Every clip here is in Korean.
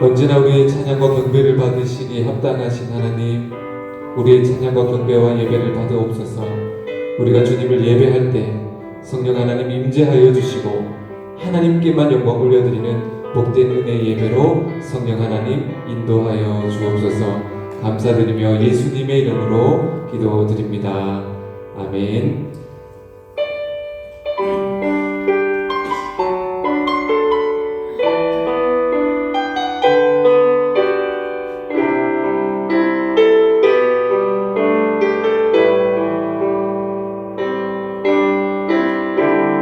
언제나 우리의 찬양과 경배를 받으시기 합당하신 하나님, 우리의 찬양과 경배와 예배를 받으옵소서. 우리가 주님을 예배할 때 성령 하나님 임재하여 주시고 하나님께만 영광 올려드리는 복된 은혜 예배로 성령 하나님 인도하여 주옵소서. 감사드리며 예수님의 이름으로 기도드립니다. 아멘.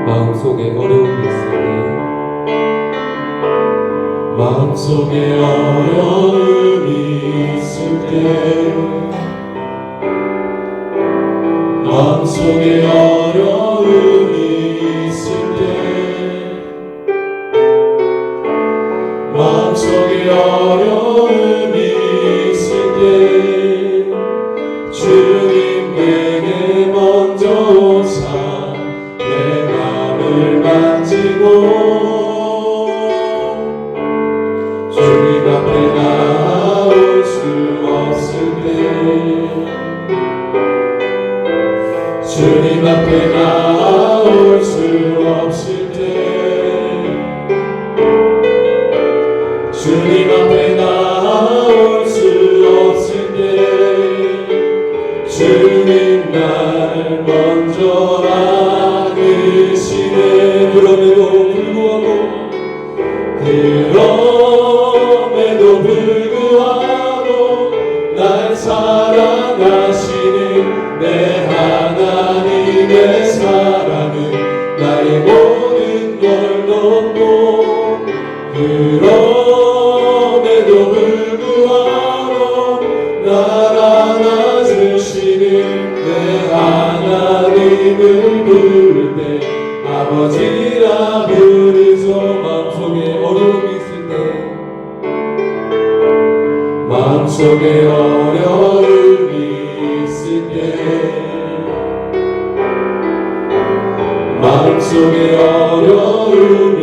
마음속에 어려움이 있을 때, 마음속에 어려움이 있을 때, 마음속에 어려움이 있을 때, 마음속에 어려움이 있을 때, 주님 내게 먼저 오사 내 맘을 만지고 주님 앞에 나올 수 없을 때, 주님 앞에 나올 수 없을 때, 주님 앞에 나올 수 없을 때, 주님 날 먼저 안으시네. 그럼에도 불구하고 날 사랑하시는 내 하나님의 사랑은 나의 모든 걸 넘고, 그럼에도 불구하고 날 안아주시는 내 하나님을 부를 때 아버지라 부르소. 마음속에 어려움이 있을 때, 마음속에 어려움이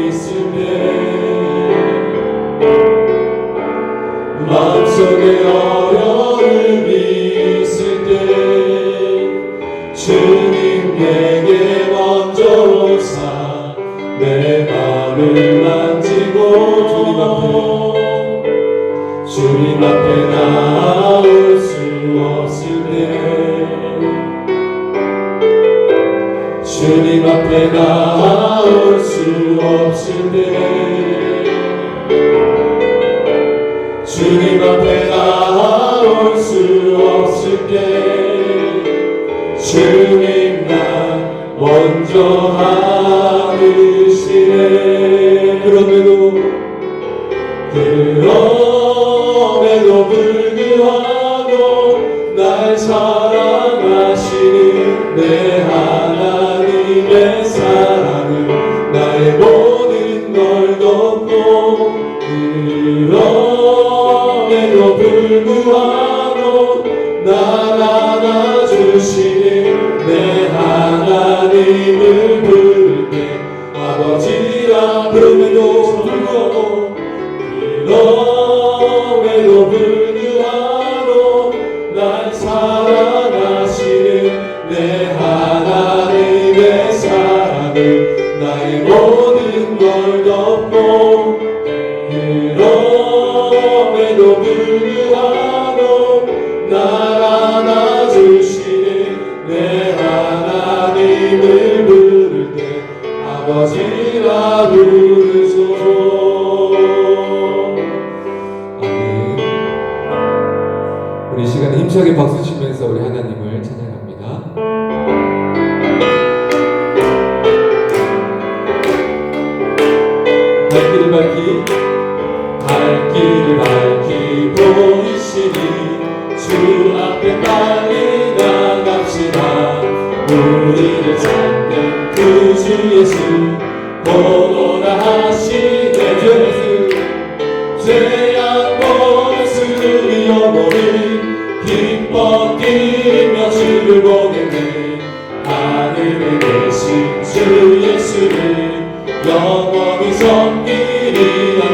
있을 때, 마음속에 어려움이 있을 때, 주님 내게 먼저 오사 내 맘을 만지고 주님 앞에 나올 수 없을 때, 주님 앞에 나올 수 없을 때, 주님 앞에 나올 수 없을 때, 주님 날 먼저 안으시네. 그럼에도 불구하고 날 사랑하시는 내 하나님의 사랑은 나의 모든 걸 덮고, 그럼에도 불구하고 날 안아주시는 내 하나님을 부를 때 아버지라. 그럼에도 불구하고 날 사랑하시는 내 하나님의 사랑은 나의 모든 걸 덮고, 그럼에도 불구하고 날 안아주시는 내 하나님을 부를 때 아버지라 부르소. 우리 시간에 힘차게 박수 치면서 우리 하나님을 찬양합니다. 갈 길을 밝히 보이시니 주 앞에 빨리 나갑시다. 우리를 찾는 그 주 예수 곧 오라 하시네. 죄악 벗으리 영혼이 기뻐 뛰며 주를 보겠네. 하늘에 계신 주 예수를 영원히 섬기리라는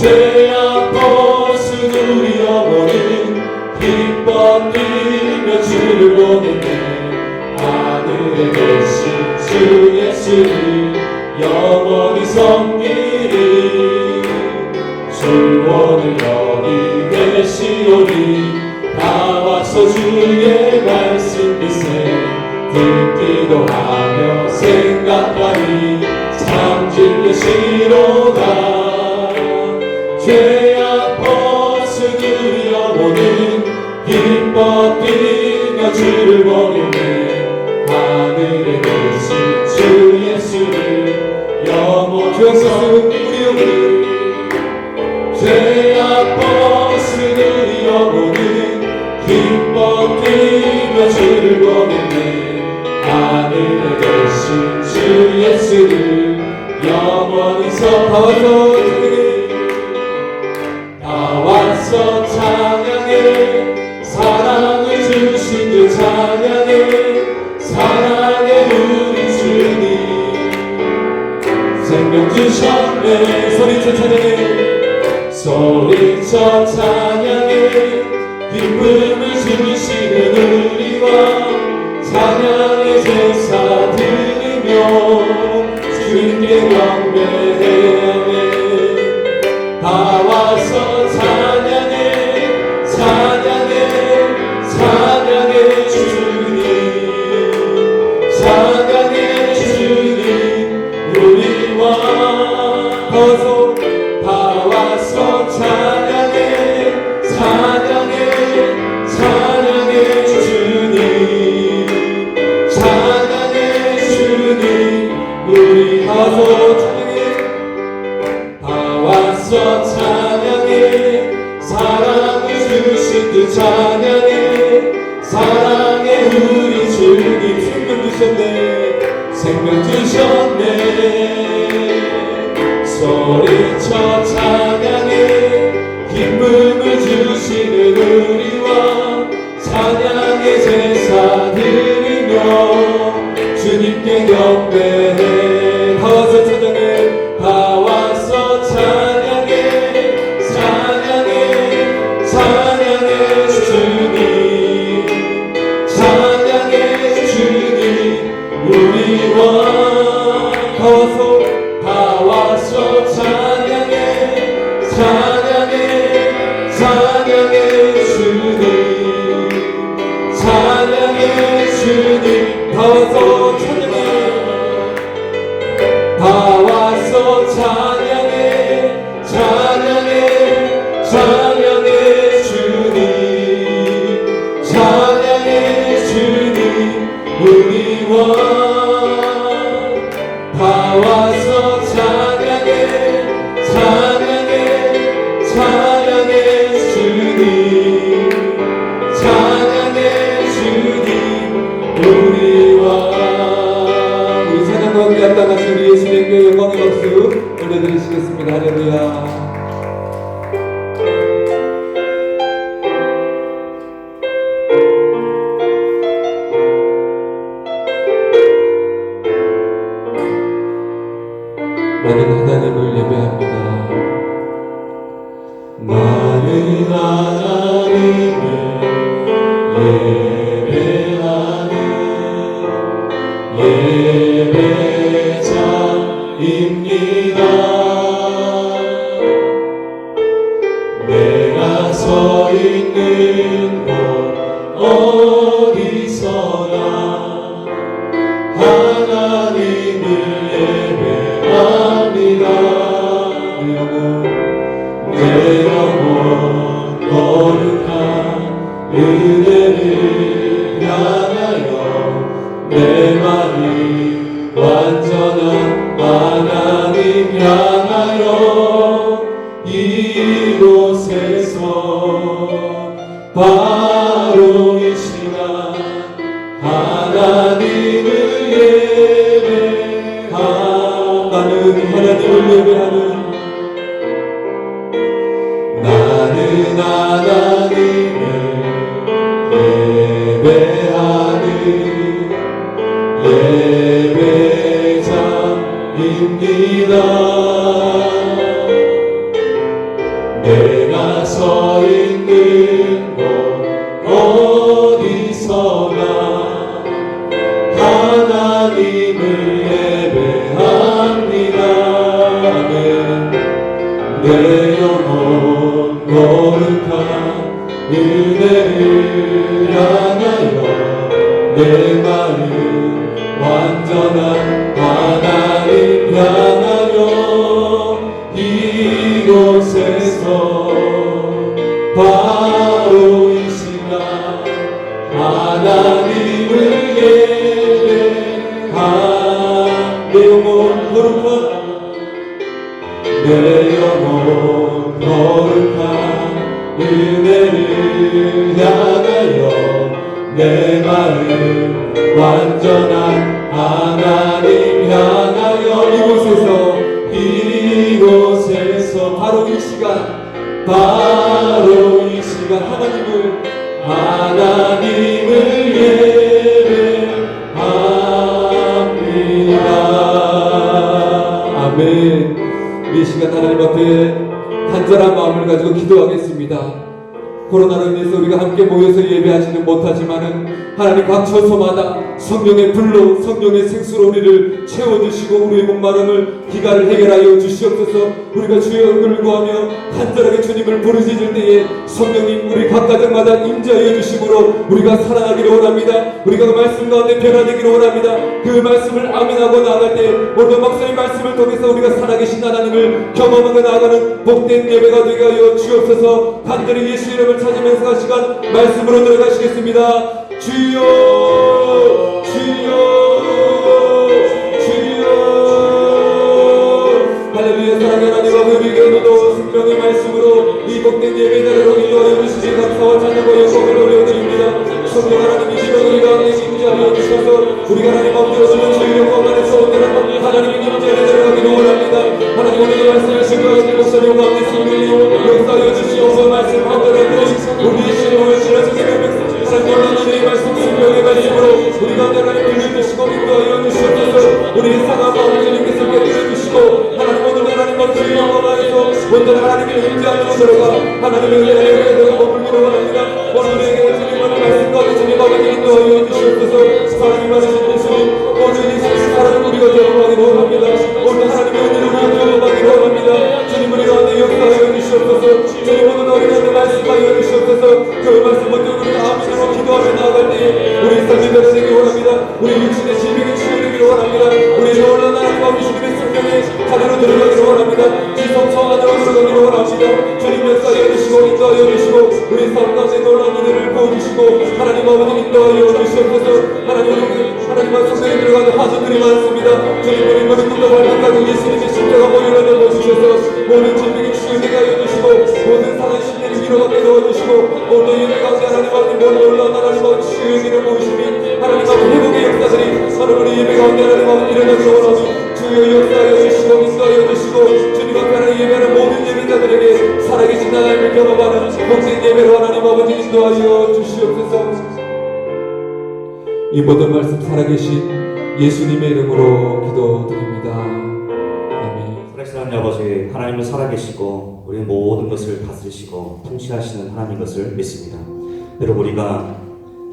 죄악 벗은 우리 영혼은 기뻐 뛰며 주를 보겠네. 하늘에 계신 주 예수를 영원히 섬기리. 주 오늘 여기 계시오니 나와서 주의 말씀 믿세. 듣기도 하며 생각하니 참 즐기시로다. 죄악 벗은 우리 영혼은 기뻐 뛰며 주를 보겠네. 하늘에 계신 주 예수를 영원히 섬기리. 죄악 벗은 우리 영혼은 기뻐 뛰며 주를 보겠네. 하늘에 계신 주 예수를 영원히 나와서 찬양해. 사랑을 주신 주 찬양해. 사랑해 우리 주님. 생명 주셨네. 소리쳐 찬양해. 소리쳐 찬양해. 기쁨을 주시는 우리와 찬양의 제사 드리며 주님께 경배해. 나와서 찬양해. 찬양해. 찬양해 주님. 찬양해 주님. 우리와 나와서 찬양해. 찬양해. 찬양해 주님. 찬양해 주님. 우리 가서 찬양해. 나와서 찬양해. 사랑을 주신 주 찬양해. 사랑해 우리 주님. 생명 주셨네. 생명 주셨네. 소리쳐 찬양해. 기쁨을 주시는 우리와 찬양의 제사 드리며 주님께 경배해. 나와서 찬양해. 나와서 찬양해. 찬양해. 찬양해 주님. 찬양해 주님. 우리와 나와서 찬양해. 찬양해. 찬양해 주님. 찬양해 주님. 나와서 찬양해. 나와서 찬양해. 찬양해. 찬양해 주님. 찬양해 주님. 우리와 나와서 찬양해. 찬양해. 찬양해 주님. 찬양해 주님. 우리와 우리 찬양과 함께 합당하신 우리 예수님의 교회 영광의 박수 올려드리시겠습니다. 할렐루야. 나는 하나님을 예배합니다. 나는 하나님을 예배하는 예배자입니다. 내가 서 있는 곳 어디서나 하나님을 예배합니다. 내 영혼 거룩한 은혜를 향하여 내 마음 완전한 하나님 향하여 이곳에서 바로 이 시간 하나님을 예배하. 나는 하나님을 예배하는 나는 하나님을 예배하는 예배자입니다. 내가 서 있는 곳 어디서나 하나님을 예배합니다. 내 영혼 거룩한 은혜를 향하여 내 마음 완전한 하나님 향하여 이곳에서 바로 이 시간 하나님을 예배한 내 영혼 거룩한 내 영혼 거룩한 은혜를 향하여 내 마음 완전한 하나님 향하여 이곳에서 바로 이 시간 하나님을 예배합니다. 아멘. 이 시간 하나님 앞에 간절한 마음을 가지고 기도하겠습니다. 코로나로 인해서 우리가 함께 모여서 예배하지는 못하지만은 하나님 각 처소마다 성령의 불로 성령의 생수로 우리를 채워주시고 우리의 목마름을 기가를 해결하여 주시옵소서. 우리가 주의 얼굴을 구하며 간절하게 주님을 부르짖을 때에 성령님 우리 각 가정마다 임재하여 주심으로 우리가 살아나기를 원합니다. 우리가 그 말씀 가운데 변화되기를 원합니다. 그 말씀을 아멘하고 나아갈 때 오늘 목사님 말씀을 통해서 우리가 살아계신 하나님을 경험하고 나아가는 복된 예배가 되게 하여 주옵소서. 간절히 예수 이름을 찾으면서 한 시간 말씀으로 들어가시겠습니다. 주여 주여 주여 할렐루야. 사랑의 하나님 아버지 우리에게 오늘도 생명의 말씀으로 이 복된 예배자리로 인도하여 주시니 감사와 찬양과 영광을 올려드립니다. 성령 하나님 이 시간 우리 가운데 임재하여 주셔서 우리가 하나님 앞으로 주는 주의 영광 안에서 온전한 하나님의 임재를 들어가기를 원합니다. 하나님 오늘의 말씀을 증거하는 목사님 가운데 성령님 역사하여 주시옵소서. 말씀 한절하고 우리의 신령을 지나주시는 하나님 놀라는 말씀 성령의 말씀으로 우리 가운데 하나님 들려주시고 인도하여 주시옵소서. 우리의 상한 마음을 주님께서 깨뜨려 주시고 하나님 오늘 하나님 주의 영광 안에서 온전한 하나님의 임재 안으로 들어가 하나님의 은혜를 머물기를 원합니다. 오늘 우리에게 주님의 말씀 가운데 주님 아버지 인도하여 주시옵소서. 사랑이 많으신 예수님 오늘 이 사랑을 우리가 경험하기를 원합니다. 오늘 하나님의 은혜를 우리가 경험하기를 원합니다. 주님 우리 가운데 역사하여 주시옵소서. 주님 오늘 우리한테 말씀하여 주시옵소서. 그 말씀 먼저 우리가 아멘으로 기도하며 나아갈 때에 우리 삶이 변화되기 원합니다. 우리 육신의 질병이 치유되기를 원합니다. 우리 놀라운 하나님 아버지 주님의 성령의 자리로 들어가기를 원합니다. 지성소 안으로 들어가기를 원합니다. 주님 역사하여 주시고 인도하여 주시고 우리 삶 가운데 놀라운 은혜를 부어주시고 하나님 아버지 인도하여 주시옵소서. 하나님 하나님과 성령에 들어가는 화전들이 많습니다. 주님 우리 무릎 꿇고 발끝까지 예수님의 십자가 모여를 넣어주셔서 모든 질병이 치유되게 하여 주시고 모든 상한 심리를 위로받게 넣어주시고 오늘 예배 가운데 하나님 아버지 놀라운 하나님 아버지 치유의 길을 보이시니 하나님 아버지 회복의 역사들이 하나님 우리 예배 가운데 하나님 아버지 일어나기를 원하니 주여 역사하여 주시고 인도하여 주시고 주님 앞에 하나님 예배하는 모든 예배자들에게 살아계신 하나님을 경험하는 복된 예배로 하나님 아버지 인도하여 주시옵소서. 이 모든 말씀 살아계신 예수님의 이름으로 기도드립니다. 아멘. 살아계신 하나님 아버지, 하나님은 살아계시고 우리의 모든 것을 다스리시고 통치하시는 하나님인 것을 믿습니다. 여러분 우리가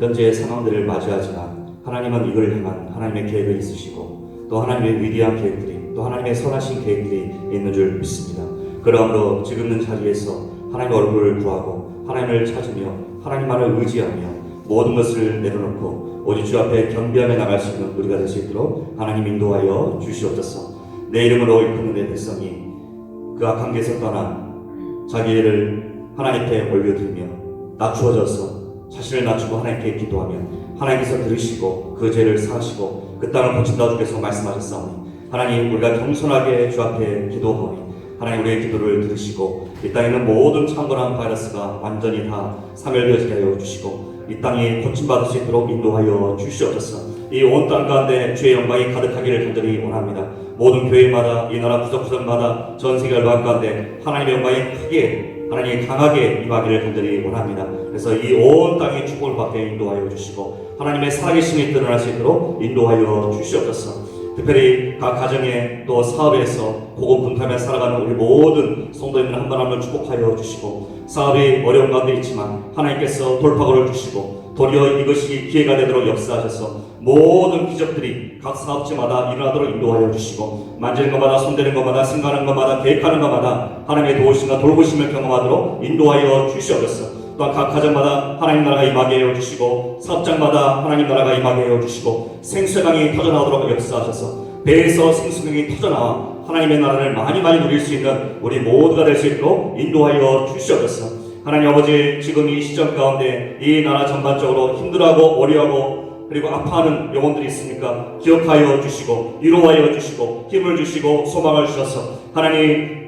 현재의 상황들을 맞이하지만 하나님은 이걸 향한 하나님의 계획을 있으시고 또 하나님의 위대한 계획들이 또 하나님의 선하신 계획들이 있는 줄 믿습니다. 그러므로 지금 있는 자리에서 하나님의 얼굴을 구하고 하나님을 찾으며 하나님만을 의지하며 모든 것을 내려놓고 오직 주 앞에 경배하며 나갈 수 있는 우리가 될 수 있도록 하나님 인도하여 주시옵소서. 내 이름으로 일컫는 내 백성이 그 악한 길에서 떠나 자기를 하나님 앞에 올려드리며 낮추어져서 자신을 낮추고 하나님께 기도하며 하나님께서 들으시고 그 죄를 사하시고 그 땅을 고친다 주께서 말씀하셨사오니 하나님 우리가 겸손하게 주 앞에 기도하오니 하나님 우리의 기도를 들으시고 이 땅에 있는 모든 창궐한 바이러스가 완전히 다 사멸되어지게 하여 주시고 이 땅이 고침받을 수 있도록 인도하여 주시옵소서. 이 온 땅 가운데 주의 영광이 가득하기를 간절히 원합니다. 모든 교회마다 이 나라 구석구석마다 전 세계 열방 가운데 하나님의 영광이 크게 하나님이 강하게 임하기를 간절히 원합니다. 그래서 이 온 땅이 축복을 받게 인도하여 주시고 하나님의 살아계심이 드러날 수 있도록 인도하여 주시옵소서. 특별히 각 가정에 또 사업에서 고군분투하며 살아가는 우리 모든 성도님들 한 분 한 분 축복하여 주시고, 사업이 어려운 가운데 있지만 하나님께서 돌파구를 주시고 도리어 이것이 기회가 되도록 역사하셔서 모든 기적들이 각 사업지마다 일어나도록 인도하여 주시고, 만지는 것마다 손대는 것마다 생각하는 것마다 계획하는 것마다 하나님의 도우심과 돌보심을 경험하도록 인도하여 주시옵소서. 또한 각 가정마다 하나님 나라가 임하게 하여 주시고, 사업장마다 하나님 나라가 임하게 하여 주시고, 생수강이 터져나오도록 역사하셔서 배에서 생수강이 터져나와 하나님의 나라를 많이 누릴 수 있는 우리 모두가 될 수 있도록 인도하여 주시옵소서. 하나님 아버지, 지금 이 시점 가운데 이 나라 전반적으로 힘들어하고 어려워하고 그리고 아파하는 영혼들이 있으니까 기억하여 주시고 위로하여 주시고 힘을 주시고 소망을 주셔서 하나님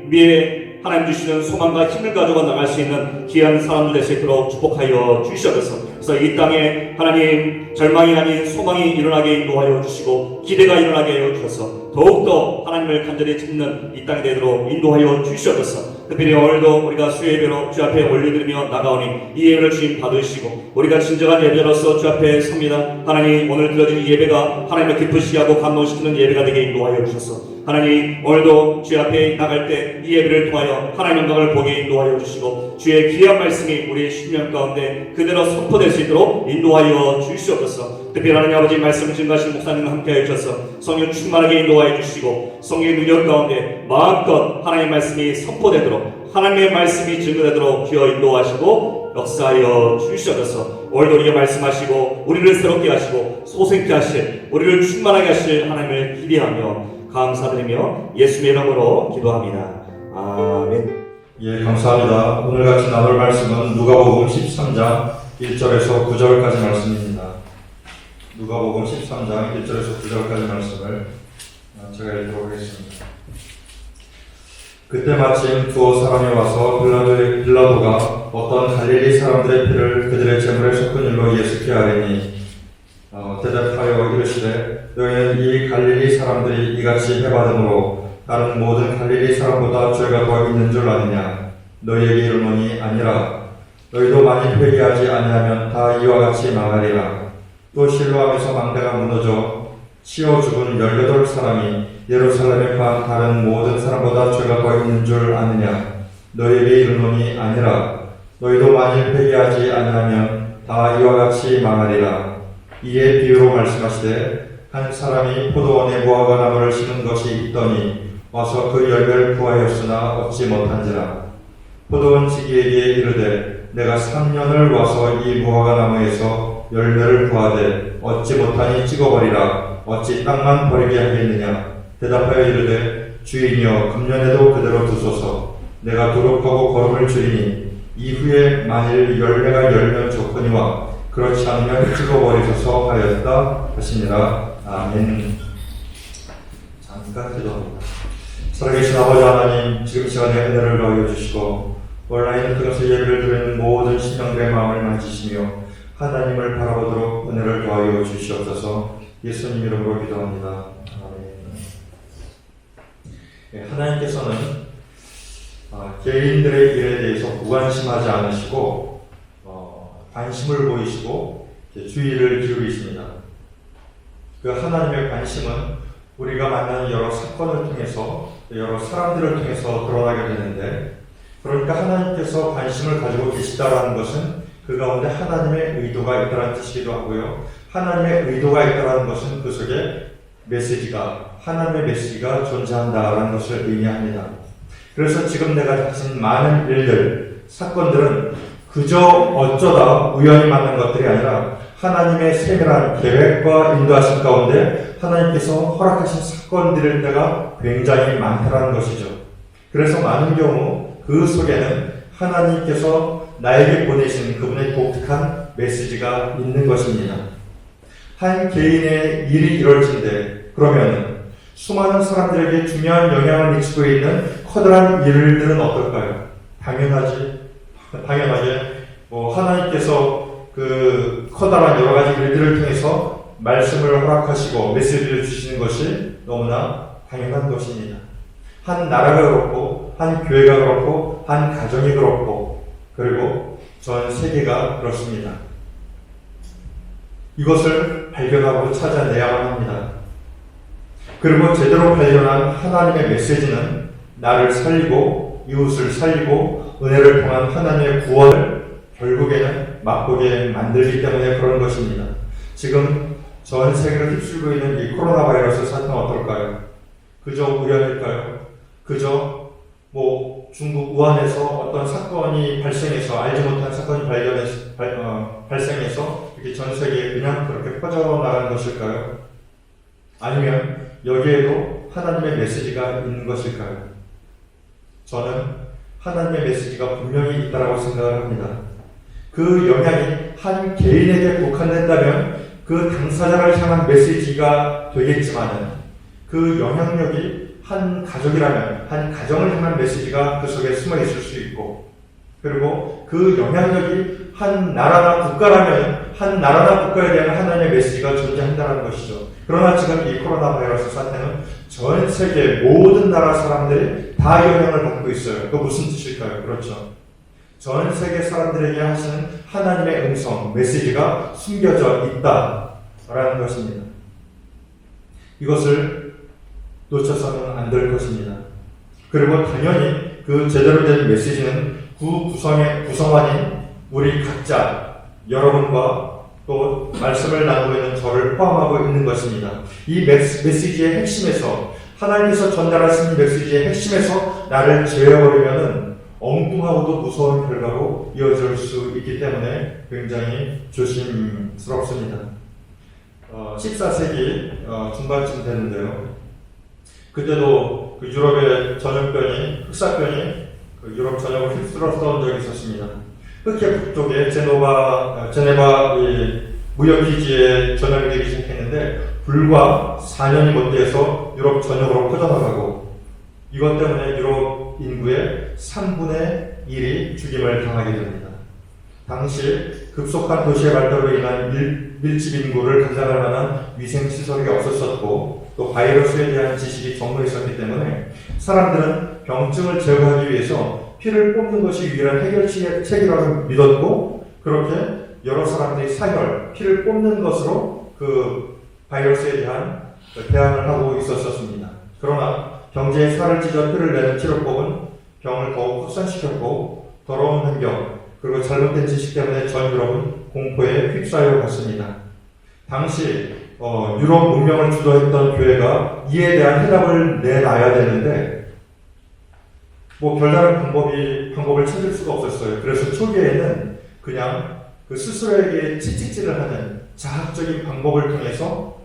주시는 소망과 힘을 가지고 나갈 수 있는 귀한 사람들 될 수 있도록 축복하여 주시옵소서. 그래서 이 땅에 하나님 절망이 아닌 소망이 일어나게 인도하여 주시고 기대가 일어나게 하여 주셔서 더욱더 하나님을 간절히 찾는 이 땅이 되도록 인도하여 주시옵소서. 특별히 오늘도 우리가 수요 예배로 주 앞에 올려드리며 나가오니 이 예배를 주님 받으시고 우리가 진정한 예배로서 주 앞에 섭니다. 하나님, 오늘 드려진 이 예배가 하나님을 기쁘시게 하고 감동시키는 예배가 되게 인도하여 주셔서 하나님, 오늘도 주 앞에 나갈 때 이 예배를 통하여 하나님 영광을 보게 인도하여 주시고 주의 귀한 말씀이 우리의 심령 가운데 그대로 선포될 수 있도록 인도하여 주시옵소서. 특별히 하나님 아버지 말씀을 증거하신 목사님과 함께하여 주셔서 성령 충만하게 인도하여 주시고 성령의 능력 가운데 마음껏 하나님의 말씀이 선포되도록 하나님의 말씀이 증거되도록 기어 인도하시고 역사하여 주시옵소서. 오늘도 우리가 말씀하시고 우리를 새롭게 하시고 소생케 하실, 우리를 충만하게 하실 하나님을 기대하며 감사드리며 예수님의 이름으로 기도합니다. 아멘. 예, 감사합니다. 오늘 같이 나눌 말씀은 누가복음 13장 1절에서 9절까지 말씀입니다. 누가복음 13장 1절에서 9절까지 말씀을 제가 읽도록 하겠습니다. 그때 마침 두어 사람이 와서 빌라도가 어떤 갈릴리 사람들의 피를 그들의 제물에 섞은 일로 예수께 아뢰니 대답하여 이르시되 너희는 이 갈릴리 사람들이 이같이 해받음으로 다른 모든 갈릴리 사람보다 죄가 더 있는 줄 아느냐? 너희에게 이르노니 아니라. 너희도 만일 회개하지 아니하면 다 이와 같이 망하리라. 또 실로암에서 망대가 무너져 치어 죽은 18사람이 예루살렘에 간 다른 모든 사람보다 죄가 더 있는 줄 아느냐? 너희에게 이르노니 아니라. 너희도 만일 회개하지 아니하면 다 이와 같이 망하리라. 이에 비유로 말씀하시되 한 사람이 포도원에 무화과 나무를 심은 것이 있더니 와서 그 열매를 구하였으나 얻지 못한지라. 포도원 지기에게 이르되 내가 3년을 와서 이 무화과 나무에서 열매를 구하되 얻지 못하니 찍어버리라. 어찌 땅만 버리게 하겠느냐. 대답하여 이르되 주인이여 금년에도 그대로 두소서. 내가 도록하고 거름을 줄이니 이후에 만일 열매가 열면 좋거니와 그렇지 않으면 찍어버리소서 하였다 하시니라. 아멘. 잠깐 기도합니다. 살아계신 아버지 하나님, 지금 시간에 은혜를 더하여 주시고 온라인 통해서 예배를 드리는 모든 신령들의 마음을 만지시며 하나님을 바라보도록 은혜를 더하여 주시옵소서. 예수님 이름으로 기도합니다. 아멘. 하나님께서는 개인들의 일에 대해서 무관심하지 않으시고 관심을 보이시고 주의를 기울이십니다. 그 하나님의 관심은 우리가 만나는 여러 사건을 통해서 여러 사람들을 통해서 드러나게 되는데, 그러니까 하나님께서 관심을 가지고 계시다라는 것은 그 가운데 하나님의 의도가 있다는 뜻이기도 하고요. 하나님의 의도가 있다는 것은 그 속에 하나님의 메시지가 존재한다라는 것을 의미합니다. 그래서 지금 내가 가진 많은 일들, 사건들은 그저 어쩌다 우연히 만난 것들이 아니라 하나님의 세밀한 계획과 인도하심 가운데 하나님께서 허락하신 사건들일 때가 굉장히 많다는 것이죠. 그래서 많은 경우 그 속에는 하나님께서 나에게 보내신 그분의 독특한 메시지가 있는 것입니다. 한 개인의 일이 이루어진데 그러면 수많은 사람들에게 중요한 영향을 미치고 있는 커다란 일들은 어떨까요? 당연하게 하나님께서 그 커다란 여러 가지 일들을 통해서 말씀을 허락하시고 메시지를 주시는 것이 너무나 당연한 것입니다. 한 나라가 그렇고, 한 교회가 그렇고, 한 가정이 그렇고, 그리고 전 세계가 그렇습니다. 이것을 발견하고 찾아내야만 합니다. 그리고 제대로 발견한 하나님의 메시지는 나를 살리고 이웃을 살리고 은혜를 통한 하나님의 구원을 결국에는 맛보게 만들기 때문에 그런 것입니다. 지금 전 세계를 휩쓸고 있는 이 코로나 바이러스 사태는 어떨까요? 그저 우연일까요? 그저 중국 우한에서 어떤 사건이 발생해서 알지 못한 사건이 발생해서 이렇게 전 세계에 그냥 그렇게 퍼져나가는 것일까요? 아니면 여기에도 하나님의 메시지가 있는 것일까요? 저는 하나님의 메시지가 분명히 있다고 생각을 합니다. 그 영향이 한 개인에게 국한된다면 그 당사자를 향한 메시지가 되겠지만은 그 영향력이 한 가족이라면 한 가정을 향한 메시지가 그 속에 숨어 있을 수 있고, 그리고 그 영향력이 한 나라나 국가라면 한 나라나 국가에 대한 하나님의 메시지가 존재한다는 것이죠. 그러나 지금 이 코로나 바이러스 사태는 전 세계 모든 나라 사람들이 다 영향을 받고 있어요. 그 무슨 뜻일까요? 그렇죠. 전 세계 사람들에게 하시는 하나님의 음성, 메시지가 숨겨져 있다라는 것입니다. 이것을 놓쳐서는 안 될 것입니다. 그리고 당연히 그 제대로 된 메시지는 구성원인 우리 각자, 여러분과 또 말씀을 나누고 있는 저를 포함하고 있는 것입니다. 이 메시지의 핵심에서, 하나님께서 전달하신 메시지의 핵심에서 나를 제어버리면은 엉뚱하고도 무서운 결과로 이어질 수 있기 때문에 굉장히 조심스럽습니다. 14세기 중반쯤 되는데요. 그때도 그 유럽의 전염병이, 흑사병이 그 유럽 전역을 휩쓸었던 적이 있었습니다. 흑해 북쪽에 제네바 무역기지에 전염이 되기 시작했는데 불과 4년이 못 돼서 유럽 전역으로 퍼져나가고, 이것 때문에 유럽 인구의 3분의 1이 죽임을 당하게 됩니다. 당시 급속한 도시의 발달로 인한 밀집 인구를 감당할 만한 위생시설이 없었었고, 또 바이러스에 대한 지식이 전무했었기 때문에 사람들은 병증을 제거하기 위해서 피를 뽑는 것이 유일한 해결책이라고 믿었고, 그렇게 여러 사람들이 피를 뽑는 것으로 그 바이러스에 대한 대항을 하고 있었습니다. 그러나 경제에 살을 찢어 피를 내는 치료법은 병을 더욱 확산시켰고, 더러운 환경 그리고 잘못된 지식 때문에 전 유럽은 공포에 휩싸여 갔습니다. 당시 유럽 문명을 주도했던 교회가 이에 대한 해답을 내놔야 되는데 별다른 방법을 찾을 수가 없었어요. 그래서 초기에는 그냥 그 스스로에게 채찍질을 하는 자학적인 방법을 통해서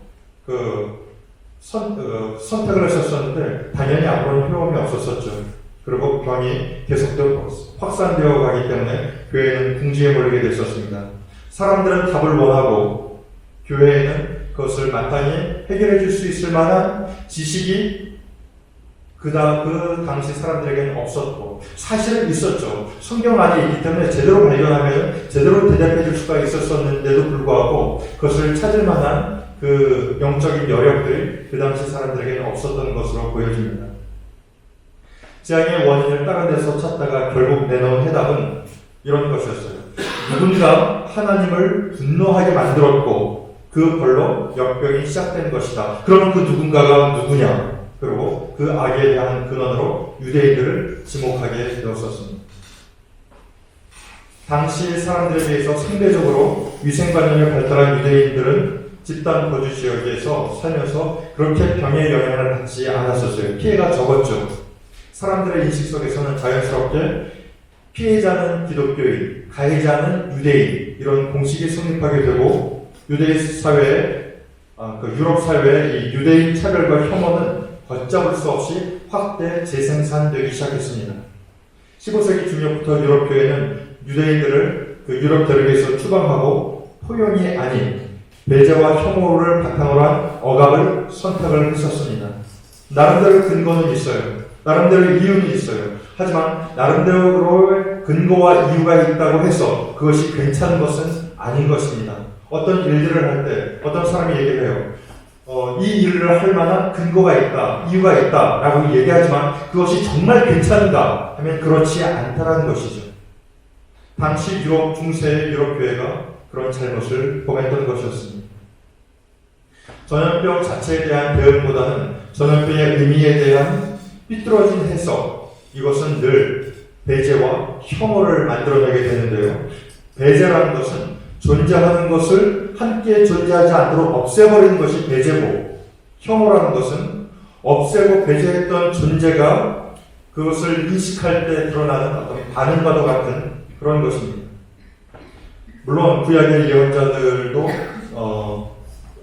선택을 했었는데 당연히 아무런 효험이 없었었죠. 그리고 병이 계속되어 확산되어 가기 때문에 교회는 궁지에 몰리게 됐었습니다. 사람들은 답을 원하고 교회에는 그것을 마땅히 해결해 줄 수 있을 만한 지식이 그 당시 사람들에게는 없었고, 사실은 있었죠. 성경 안에 있기 때문에 제대로 발견하면 제대로 대답해 줄 수가 있었었는데도 불구하고 그것을 찾을 만한 그 영적인 여력들이 그 당시 사람들에게는 없었던 것으로 보여집니다. 재앙의 원인을 다른 데서 찾다가 결국 내놓은 해답은 이런 것이었어요. 누군가 하나님을 분노하게 만들었고 그 벌로 역병이 시작된 것이다. 그럼 그 누군가가 누구냐? 그리고 그 악에 대한 근원으로 유대인들을 지목하게 되었었습니다. 당시 사람들에 비해서 상대적으로 위생관념이 발달한 유대인들은 집단 거주 지역에서 살면서 그렇게 병의 영향을 받지 않았었어요. 피해가 적었죠. 사람들의 인식 속에서는 자연스럽게 피해자는 기독교인, 가해자는 유대인, 이런 공식이 성립하게 되고, 유대인 사회에, 유럽 사회의 이 유대인 차별과 혐오는 걷잡을 수 없이 확대 재생산되기 시작했습니다. 15세기 중엽부터 유럽 교회는 유대인들을 그 유럽 대륙에서 추방하고 포용이 아닌 배제와 혐오를 바탕으로 한 억압을 선택을 했었습니다. 나름대로 근거는 있어요. 나름대로 이유는 있어요. 하지만 나름대로의 근거와 이유가 있다고 해서 그것이 괜찮은 것은 아닌 것입니다. 어떤 일들을 할 때 어떤 사람이 얘기를 해요. 이 일을 할 만한 근거가 있다, 이유가 있다 라고 얘기하지만 그것이 정말 괜찮은가 하면 그렇지 않다라는 것이죠. 당시 중세의 유럽 교회가 그런 잘못을 범했던 것이었습니다. 전염병 자체에 대한 대응보다는 전염병의 의미에 대한 삐뚤어진 해석, 이것은 늘 배제와 혐오를 만들어내게 되는데요. 배제라는 것은 존재하는 것을 함께 존재하지 않도록 없애버리는 것이 배제고, 혐오라는 것은 없애고 배제했던 존재가 그것을 인식할 때 드러나는 어떤 반응과도 같은 그런 것입니다. 물론 구약의 예언자들도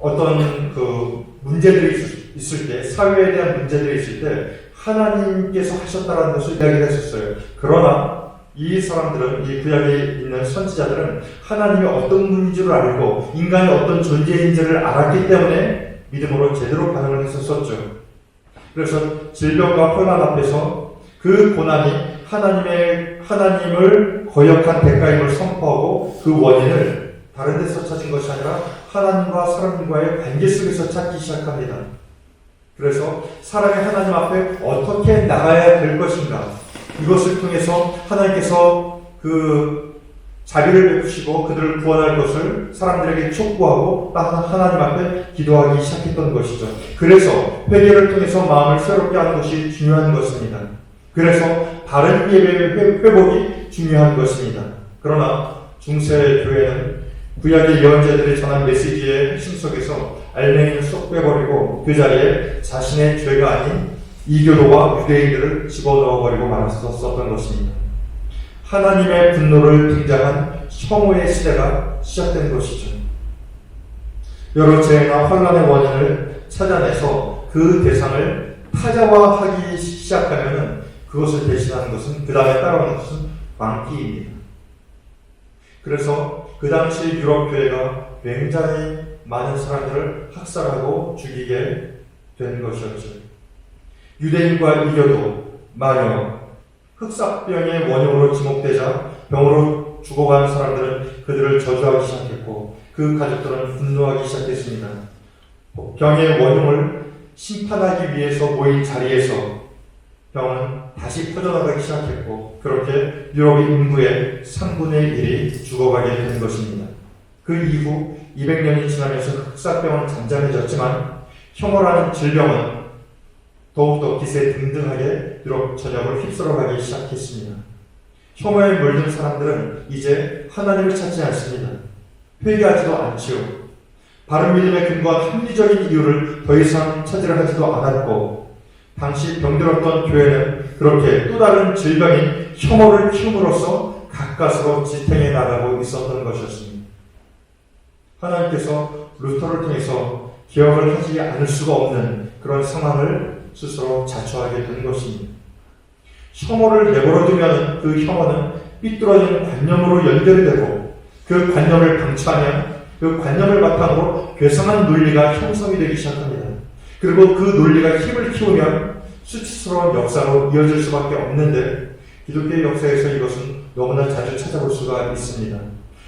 어떤 그 문제들이 있을 때, 사회에 대한 문제들이 있을 때 하나님께서 하셨다는 것을 이야기를 했었어요. 그러나 이 사람들은, 이 구약에 있는 선지자들은 하나님이 어떤 분인 줄 알고 인간이 어떤 존재인지를 알았기 때문에 믿음으로 제대로 반응을 했었었죠. 그래서 질병과 혼란 앞에서 그 고난이 하나님을 거역한 대가임을 선포하고 그 원인을 다른 데서 찾은 것이 아니라 하나님과 사람과의 관계 속에서 찾기 시작합니다. 그래서 사람이 하나님 앞에 어떻게 나가야 될 것인가, 이것을 통해서 하나님께서 그 자비를 베푸시고 그들을 구원할 것을 사람들에게 촉구하고 하나님 앞에 기도하기 시작했던 것이죠. 그래서 회개를 통해서 마음을 새롭게 하는 것이 중요한 것입니다. 그래서 바른 예배의 회복이 중요한 것입니다. 그러나 중세 교회는 구약의 예언자들이 전한 메시지의 핵심 속에서 알맹이를 쏙 빼버리고 그 자리에 자신의 죄가 아닌 이교도와 유대인들을 집어넣어버리고 말았었던 것입니다. 하나님의 분노를 등장한 혐오의 시대가 시작된 것이죠. 여러 재해나 혼란의 원인을 찾아내서 그 대상을 타자화하기 시작하면 그것을 대신하는 것은, 그 다음에 따라오는 것은 광기입니다. 그래서 그 당시 유럽 교회가 굉장히 많은 사람들을 학살하고 죽이게 된 것이었죠. 유대인과 이교도, 마녀, 흑사병의 원흉으로 지목되자 병으로 죽어가는 사람들은 그들을 저주하기 시작했고 그 가족들은 분노하기 시작했습니다. 병의 원흉을 심판하기 위해서 모인 자리에서 병은 다시 퍼져나가기 시작했고 그렇게 유럽의 인구의 3분의 1이 죽어가게 된 것입니다. 그 이후 200년이 지나면서 흑사병은 잠잠해졌지만 혐오라는 질병은 더욱더 기세등등하게 유럽 전역을 휩쓸어가기 시작했습니다. 혐오에 물든 사람들은 이제 하나님을 찾지 않습니다. 회개하지도 않지요. 바른 믿음에 근거한 합리적인 이유를 더 이상 찾으려 하지도 않았고 당시 병들었던 교회는 그렇게 또 다른 질병인 혐오를 키움으로써 가까스로 지탱해 나가고 있었던 것이었습니다. 하나님께서 루터를 통해서 기억을 하지 않을 수가 없는 그런 상황을 스스로 자초하게 된 것입니다. 혐오를 내버려두면 그 혐오는 삐뚤어진 관념으로 연결이 되고 그 관념을 방치하면 그 관념을 바탕으로 괴상한 논리가 형성이 되기 시작합니다. 그리고 그 논리가 힘을 키우면 수치스러운 역사로 이어질 수밖에 없는데 기독교의 역사에서 이것은 너무나 자주 찾아볼 수가 있습니다.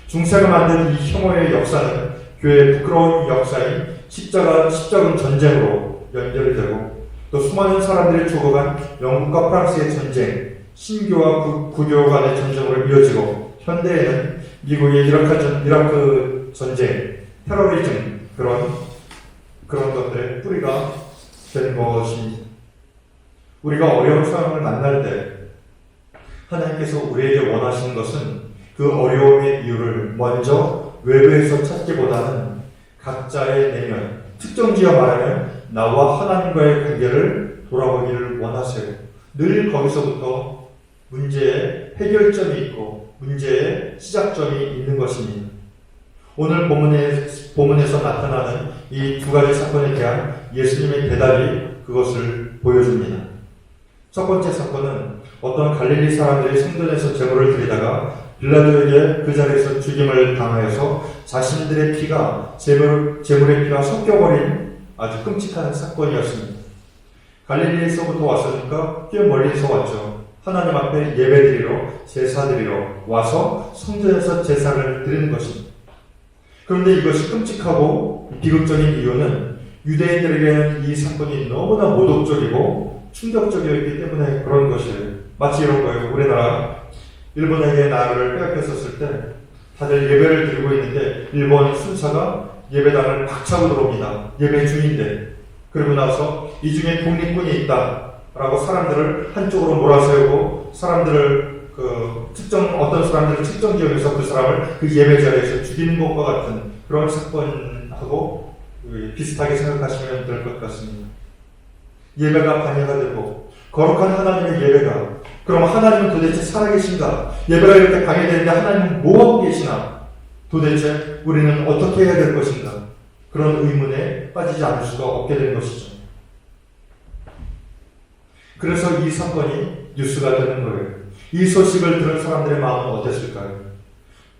중세가 만든 이 혐오의 역사는 교회의 부끄러운 역사인 십자군 전쟁으로 연결이 되고 또 수많은 사람들이 죽어간 영국과 프랑스의 전쟁, 신교와 구교 간의 전쟁으로 이어지고 현대에는 미국의 이라크 전쟁, 테러리즘 그런 것들의 뿌리가 된 것입니다. 우리가 어려운 상황을 만날 때 하나님께서 우리에게 원하시는 것은 그 어려움의 이유를 먼저 외부에서 찾기보다는 각자의 내면, 특정지어 말하면 나와 하나님과의 관계를 돌아보기를 원하세요. 늘 거기서부터 문제의 해결점이 있고 문제의 시작점이 있는 것입니다. 오늘 본문에서 나타나는 이 두 가지 사건에 대한 예수님의 대답이 그것을 보여줍니다. 첫 번째 사건은 어떤 갈릴리 사람들이 성전에서 제물을 드리다가 빌라도에게 그 자리에서 죽임을 당하여서 자신들의 피가 제물의 피가 섞여버린 아주 끔찍한 사건이었습니다. 갈릴리에서부터 왔으니까 꽤 멀리서 왔죠. 하나님 앞에 예배드리러 제사드리러 와서 성전에서 제사를 드리는 것입니다. 그런데 이것이 끔찍하고 비극적인 이유는 유대인들에게는 이 사건이 너무나 모독적이고 충격적이었기 때문에 그런 것이에요. 마치 이런 거예요. 우리나라 일본에게 나라를 빼앗겼었을 때 다들 예배를 드리고 있는데 일본 순사가 예배당을 박차고 들어옵니다. 예배 중인데 그리고 나서 이 중에 독립군이 있다라고 사람들을 한쪽으로 몰아세우고 사람들을 어떤 사람들을 특정 지역에서 그 사람을 그 예배 자리에서 죽이는 것과 같은 그런 사건하고 비슷하게 생각하시면 될 것 같습니다. 예배가 반야가 되고 거룩한 하나님의 예배가, 그럼 하나님은 도대체 살아계신가? 예배가 이렇게 방해되는데 하나님은 뭐하고 계시나? 도대체 우리는 어떻게 해야 될 것인가? 그런 의문에 빠지지 않을 수가 없게 된 것이죠. 그래서 이 사건이 뉴스가 되는 거예요. 이 소식을 들은 사람들의 마음은 어땠을까요?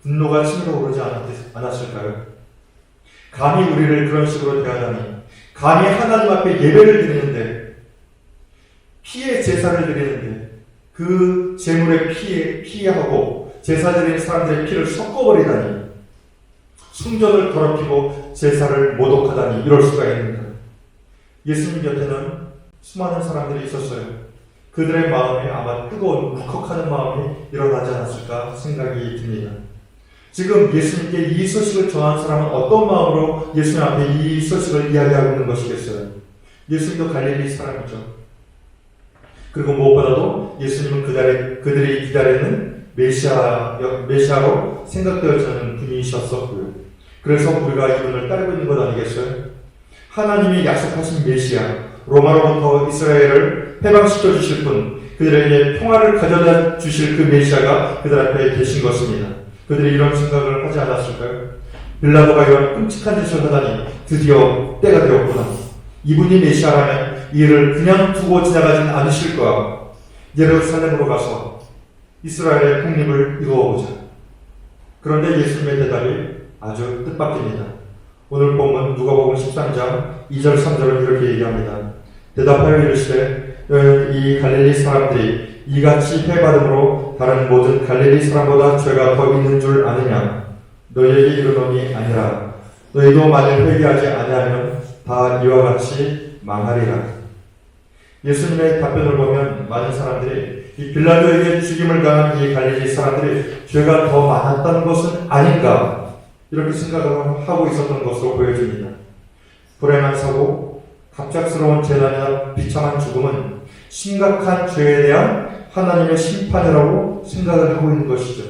분노가 치밀어 오르지 않았을까요? 감히 우리를 그런 식으로 대하다니, 감히 하나님 앞에 예배를 드리는데, 피해 제사를 드리는데, 그 제물의 피하고 제사 드리는 사람들의 피를 섞어버리다니, 순전을 더럽히고 제사를 모독하다니, 이럴 수가 있는가? 예수님 곁에는 수많은 사람들이 있었어요. 그들의 마음에 아마 뜨거운 울컥하는 마음이 일어나지 않았을까 생각이 듭니다. 지금 예수님께 이 소식을 전한 사람은 어떤 마음으로 예수님 앞에 이 소식을 이야기하고 있는 것이겠어요? 예수님도 갈릴리 사람이죠. 그리고 무엇보다도 예수님은 그들이 기다리는 메시아로 생각되어지는 분이셨었고요. 그래서 우리가 이분을 따르고 있는 것 아니겠어요? 하나님이 약속하신 메시아, 로마로부터 이스라엘을 해방시켜 주실 분, 그들에게 평화를 가져다 주실 그 메시아가 그들 앞에 계신 것입니다. 그들이 이런 생각을 하지 않았을까요? 빌라도가 이런 끔찍한 짓을 하다니 드디어 때가 되었구나. 이분이 메시아라면 이 일을 그냥 두고 지나가진 않으실 거야. 예루살렘으로 가서 이스라엘의 독립을 이루어보자. 그런데 예수님의 대답이 아주 뜻밖입니다. 오늘 본문 누가복음 13장 2절 3절을 이렇게 얘기합니다. 대답하여 이르시되 이 갈릴리 사람들이 이같이 해받음으로 다른 모든 갈릴리 사람보다 죄가 더 있는 줄 아느냐? 너희에게 이르노니 아니라. 너희도 만일 회개하지 아니하면 다 이와 같이 망하리라. 예수님의 답변을 보면 많은 사람들이 이 빌라도에게 죽임을 당한 이 갈릴리 사람들이 죄가 더 많았다는 것은 아닌가, 이렇게 생각을 하고 있었던 것으로 보여집니다. 불행한 사고, 갑작스러운 재난이나 비참한 죽음은 심각한 죄에 대한 하나님의 심판이라고 생각을 하고 있는 것이죠.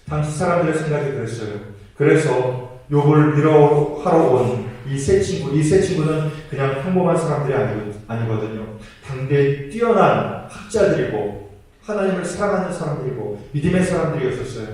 당시 사람들의 생각이 그랬어요. 그래서 욥을 위로하러 온 이 세 친구는 그냥 평범한 사람들이 아니거든요. 당대에 뛰어난 학자들이고 하나님을 사랑하는 사람들이고 믿음의 사람들이었었어요.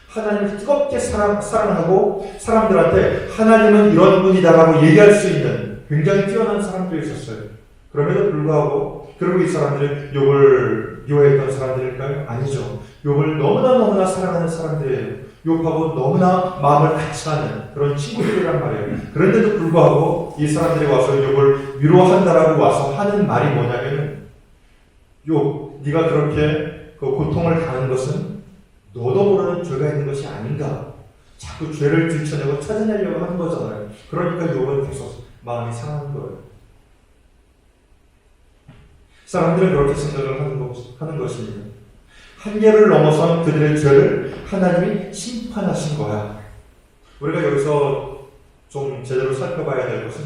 하나님을 뜨겁게 사랑하고 사람들한테 하나님은 이런 분이다라고 얘기할 수 있는 굉장히 뛰어난 사람들이 있었어요. 그럼에도 불구하고, 그리고 이 사람들은 욥을 미워했던 사람들일까요? 아니죠. 욥을 너무나 사랑하는 사람들이에요. 욥하고 너무나 마음을 같이 하는 그런 친구들이란 말이에요. 그런데도 불구하고 이 사람들이 와서 욥을 위로한다라고 와서 하는 말이 뭐냐면, 욥, 네가 그렇게 그 고통을 당하는 것은 너도 모르는 죄가 있는 것이 아닌가? 자꾸 죄를 들춰내고 찾아내려고 하는 거잖아요. 그러니까 욥은 계속 마음이 상하는 거예요. 사람들은 그렇게 생각을 하는 것입니다. 한계를 넘어선 그들의 죄를 하나님이 심판하신 거야. 우리가 여기서 좀 제대로 살펴봐야 될 것은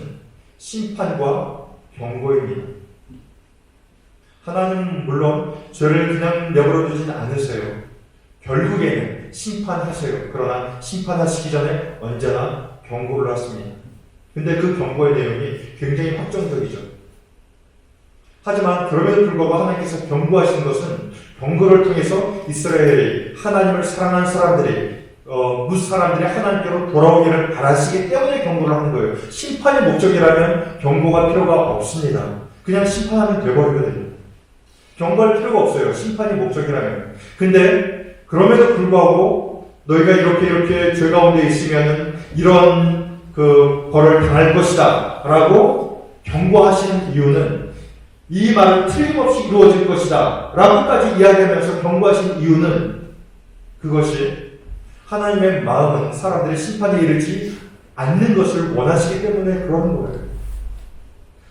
심판과 경고입니다. 하나님은 물론 죄를 그냥 내버려 두진 않으세요. 결국에는 심판하세요. 그러나 심판하시기 전에 언제나 경고를 하십니다. 근데 그 경고의 내용이 굉장히 확정적이죠. 하지만 그럼에도 불구하고 하나님께서 경고하신 것은 경고를 통해서 이스라엘이, 하나님을 사랑하는 사람들이, 무슨 사람들이 하나님께로 돌아오기를 바라시기 때문에 경고를 하는 거예요. 심판이 목적이라면 경고가 필요가 없습니다. 그냥 심판하면 돼버리거든요. 경고할 필요가 없어요. 심판이 목적이라면. 근데 그럼에도 불구하고 너희가 이렇게 죄 가운데 있으면 이런 그 벌을 당할 것이다 라고 경고하시는 이유는, 이 말은 틀림없이 이루어질 것이다 라고까지 이야기하면서 경고하신 이유는, 그것이 하나님의 마음은 사람들의 심판에 이르지 않는 것을 원하시기 때문에 그러는 거예요.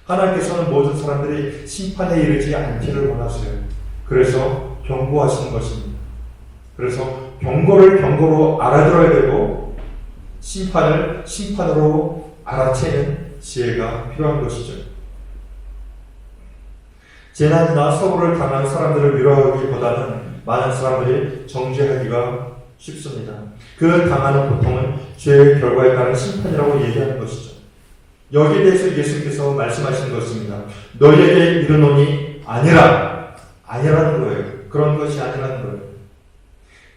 하나님께서는 모든 사람들이 심판에 이르지 않기를 원하세요. 그래서 경고하시는 것입니다. 그래서 경고를 경고로 알아들어야 되고 심판을 심판으로 알아채는 지혜가 필요한 것이죠. 재난이나 사고를 당한 사람들을 위로하기보다는 많은 사람들이 정죄하기가 쉽습니다. 그 당하는 고통은 죄의 결과에 따른 심판이라고 얘기하는 것이죠. 여기에 대해서 예수님께서 말씀하시는 것입니다. 너희에게 이르노니 아니라는 거예요. 그런 것이 아니라는 거예요.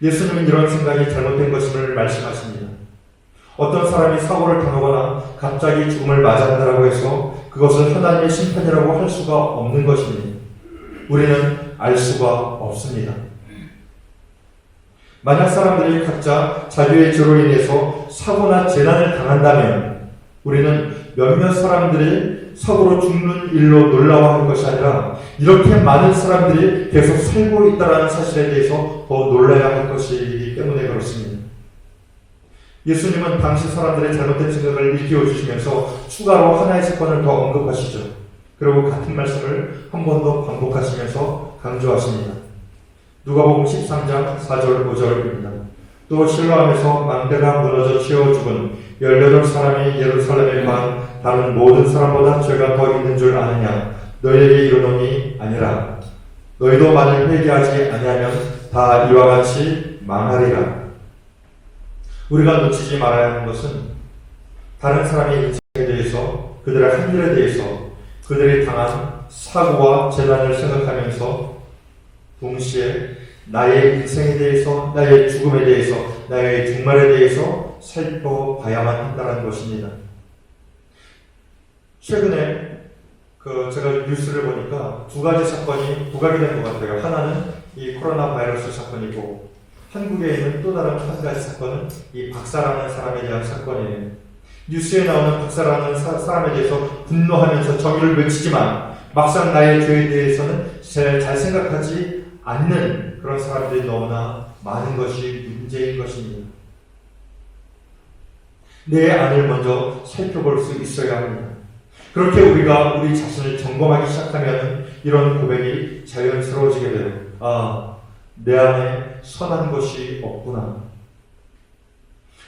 예수님은 이런 생각이 잘못된 것임을 말씀하십니다. 어떤 사람이 사고를 당하거나 갑자기 죽음을 맞이한다고 해서 그것을 하나님의 심판이라고 할 수가 없는 것입니다. 우리는 알 수가 없습니다. 만약 사람들이 각자 자기의 죄로 인해서 사고나 재난을 당한다면 우리는 몇몇 사람들이 사고로 죽는 일로 놀라워하는 것이 아니라 이렇게 많은 사람들이 계속 살고 있다는 사실에 대해서 더 놀라야 할 것이기 때문에 그렇습니다. 예수님은 당시 사람들의 잘못된 생각을 일깨워 주시면서 추가로 하나의 사건을 더 언급하시죠. 그리고 같은 말씀을 한 번 더 반복하시면서 강조하십니다. 누가복음 13장 4절 5절입니다. 또 실로암에서 망대가 무너져 치워 죽은 18사람이 예루살렘에 간 다른 모든 사람보다 죄가 더 있는 줄 아느냐? 너희에게 이르노니 아니라. 너희도 만일 회개하지 아니하면 다 이와 같이 망하리라. 우리가 놓치지 말아야 하는 것은 다른 사람의 인생에 대해서, 그들의 한 일에 대해서, 그들이 당한 사고와 재난을 생각하면서 동시에 나의 인생에 대해서, 나의 죽음에 대해서, 나의 종말에 대해서 살펴봐야만 한다는 것입니다. 최근에 제가 뉴스를 보니까 두 가지 사건이 부각이 된 것 같아요. 하나는 이 코로나 바이러스 사건이고, 한국에 있는 또 다른 한 가지 사건은 이 박사라는 사람에 대한 사건이에요. 뉴스에 나오는 박사라는 사람에 대해서 분노하면서 정의를 외치지만 막상 나의 죄에 대해서는 잘 생각하지 않는 그런 사람들이 너무나 많은 것이 문제인 것입니다. 내 안을 먼저 살펴볼 수 있어야 합니다. 그렇게 우리가 우리 자신을 점검하기 시작하면 이런 고백이 자연스러워지게 돼요. 내 안에 선한 것이 없구나.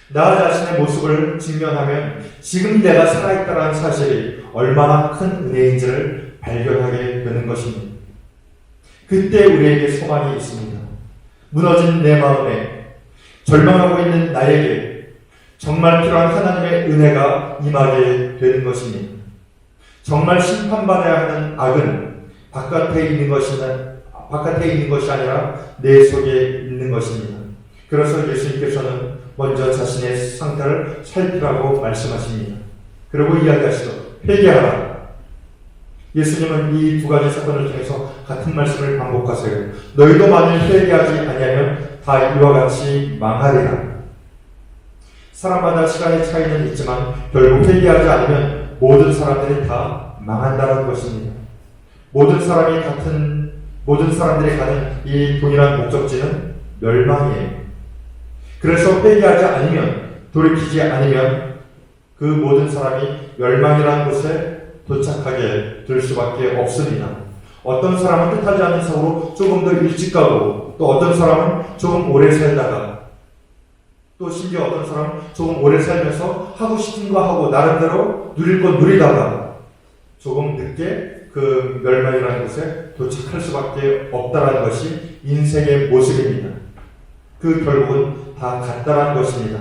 나 자신의 모습을 직면하면 지금 내가 살아있다는 사실이 얼마나 큰 은혜인지를 발견하게 되는 것입니다. 그때 우리에게 소망이 있습니다. 무너진 내 마음에, 절망하고 있는 나에게 정말 필요한 하나님의 은혜가 임하게 되는 것입니다. 정말 심판받아야 하는 악은 바깥에 있는 것이 아니라 내 속에 있는 것입니다. 그래서 예수님께서는 먼저 자신의 상태를 살피라고 말씀하십니다. 그리고 이야기하시죠. 회개하라. 예수님은 이 두 가지 사건을 통해서 같은 말씀을 반복하세요. 너희도 만일 회개하지 아니하면 다 이와 같이 망하리라. 사람마다 시간의 차이는 있지만 결국 회개하지 않으면 모든 사람들이 다 망한다는 것입니다. 모든 사람들이 가는 이 동일한 목적지는 멸망이에요. 그래서 회개하지 않으면, 돌이키지 않으면 그 모든 사람이 멸망이라는 곳에 도착하게 될 수밖에 없습니다. 어떤 사람은 뜻하지 않는 사고로 조금 더 일찍 가고, 또 어떤 사람은 조금 오래 살다가, 또 심지어 어떤 사람은 조금 오래 살면서 하고 싶은 거 하고 나름대로 누릴 거 누리다가 조금 늦게 그 멸망이라는 곳에 도착할 수밖에 없다는 것이 인생의 모습입니다. 그 결국은 다 같다는 것입니다.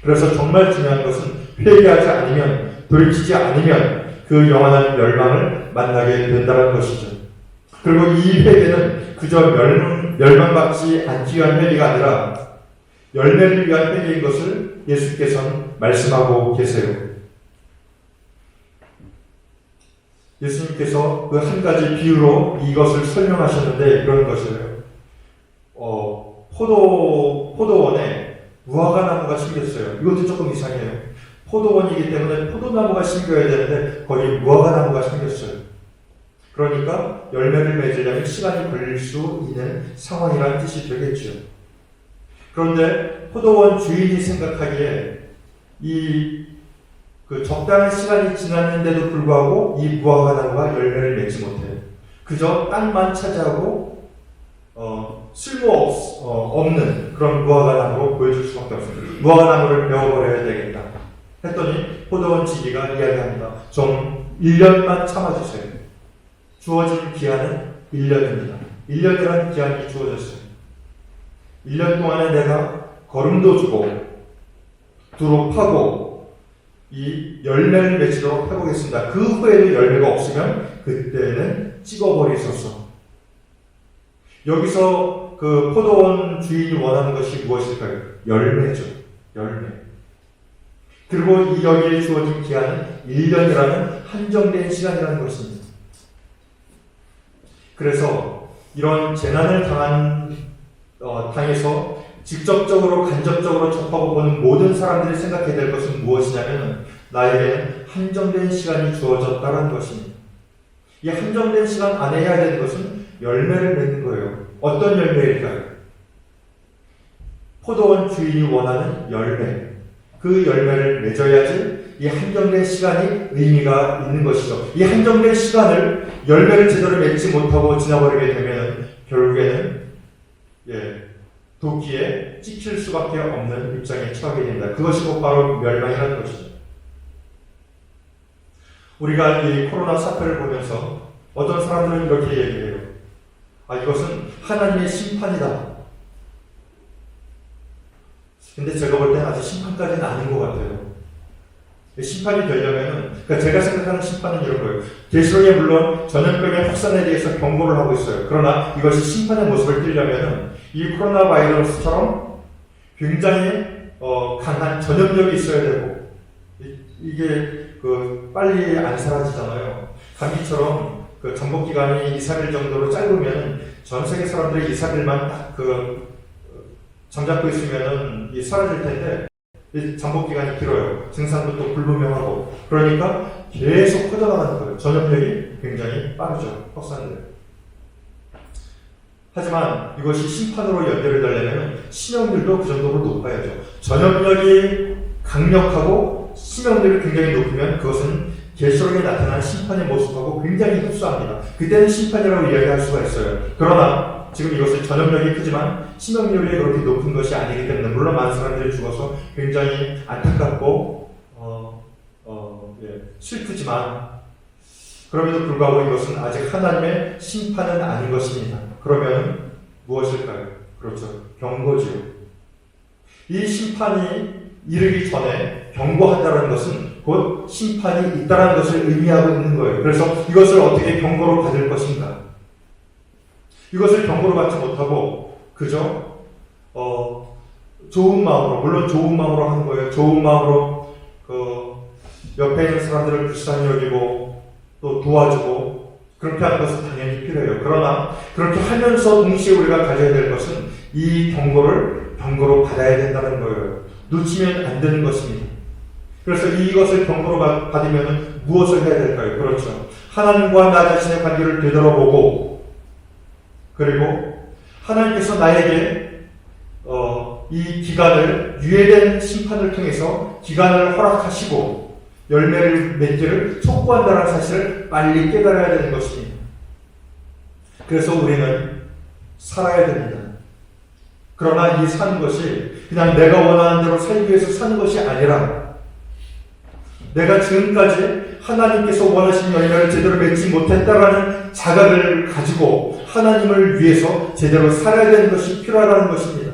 그래서 정말 중요한 것은 회개하지 않으면, 돌이키지 않으면 그 영원한 멸망을 만나게 된다는 것이죠. 그리고 이 회개는 그저 멸망받지 않기 위한 회개가 아니라 열매를 위한 회개인 것을 예수께서는 말씀하고 계세요. 예수님께서 그 한 가지 비유로 이것을 설명하셨는데 이런 것이에요. 포도원에 무화과 나무가 심겼어요. 이것도 조금 이상해요. 포도원이기 때문에 포도나무가 심겨야 되는데 거기 무화과 나무가 심겼어요. 그러니까 열매를 맺으려면 시간이 걸릴 수 있는 상황이라는 뜻이 되겠죠. 그런데 포도원 주인이 생각하기에 그 적당한 시간이 지났는데도 불구하고 이 무화과 나무가 열매를 맺지 못해요. 그저 땅만 차지하고 쓸모없는 그런 무화과 나무로 보여줄 수밖에 없습니다. 무화과 나무를 베어버려야 되겠다. 했더니 포도원 지기가 이야기합니다. 좀 1년만 참아주세요. 주어진 기한은 1년입니다. 1년이라는 기한이 주어졌어요. 1년 동안에 내가 거름도 주고 두로 파고 이 열매를 맺도록 해보겠습니다. 그 후에도 열매가 없으면 그때는 찍어버리소서. 여기서 그 포도원 주인이 원하는 것이 무엇일까요? 열매죠. 열매. 그리고 이 여기에 주어진 기한은 1년이라는 한정된 시간이라는 것입니다. 그래서 이런 재난을 당해서 직접적으로 간접적으로 접하고 보는 모든 사람들이 생각해야 될 것은 무엇이냐면 나에게는 한정된 시간이 주어졌다는 것입니다. 이 한정된 시간 안에 해야 되는 것은 열매를 맺는 거예요. 어떤 열매일까요? 포도원 주인이 원하는 열매. 그 열매를 맺어야지 이 한정된 시간이 의미가 있는 것이죠. 이 한정된 시간을 열매를 제대로 맺지 못하고 지나버리게 되면 결국에는 도끼에 찍힐 수밖에 없는 입장에 처하게 됩니다. 그것이 곧 바로 멸망이라는 것이죠. 우리가 이 코로나 사태를 보면서 어떤 사람들은 이렇게 얘기해요. 이것은 하나님의 심판이다. 근데 제가 볼 때는 아직 심판까지는 아닌 것 같아요. 심판이 되려면은, 그러니까 제가 생각하는 심판은 이런 거예요. 계시록에 물론 전염병의 확산에 대해서 경고를 하고 있어요. 그러나 이것이 심판의 모습을 띠려면은 이 코로나 바이러스처럼 굉장히 강한 전염력이 있어야 되고, 이게 빨리 안 사라지잖아요. 감기처럼 잠복 기간이 2, 3일 정도로 짧으면 전 세계 사람들이 2, 3일만 딱 잠잡고 있으면은 사라질 텐데, 이 잠복 기간이 길어요. 증상도 또 불분명하고. 그러니까 계속 퍼져나가는 거예요. 전염력이 굉장히 빠르죠. 확산돼요. 하지만 이것이 심판으로 연결이 되려면 치명률도 그 정도로 높아야죠. 전염력이 강력하고 치명률이 굉장히 높으면 그것은 계시록에 나타난 심판의 모습하고 굉장히 흡사합니다. 그때는 심판이라고 이야기할 수가 있어요. 그러나 지금 이것은 전염력이 크지만 치명률이 그렇게 높은 것이 아니기 때문에 물론 많은 사람들이 죽어서 굉장히 안타깝고 슬프지만 그럼에도 불구하고 이것은 아직 하나님의 심판은 아닌 것입니다. 그러면 무엇일까요? 그렇죠. 경고지요. 이 심판이 이르기 전에 경고한다는 것은 곧 심판이 있다는 것을 의미하고 있는 거예요. 그래서 이것을 어떻게 경고로 받을 것인가? 이것을 경고로 받지 못하고 그저 좋은 마음으로, 물론 좋은 마음으로 하는 거예요. 좋은 마음으로 옆에 있는 사람들을 불쌍히 여기고 또 도와주고 그렇게 하는 것은 당연히 필요해요. 그러나 그렇게 하면서 동시에 우리가 가져야 될 것은 이 경고로 받아야 된다는 거예요. 놓치면 안 되는 것입니다. 그래서 이것을 경고로 받으면 무엇을 해야 될까요? 그렇죠. 하나님과 나 자신의 관계를 되돌아보고 그리고 하나님께서 나에게 이 기간을 유예된 심판을 통해서 기간을 허락하시고 열매를 맺기를 촉구한다는 사실을 빨리 깨달아야 되는 것입니다. 그래서 우리는 살아야 됩니다. 그러나 이 사는 것이 그냥 내가 원하는 대로 살기 위해서 사는 것이 아니라 내가 지금까지 하나님께서 원하신 열매를 제대로 맺지 못했다라는 자각을 가지고 하나님을 위해서 제대로 살아야 되는 것이 필요하다는 것입니다.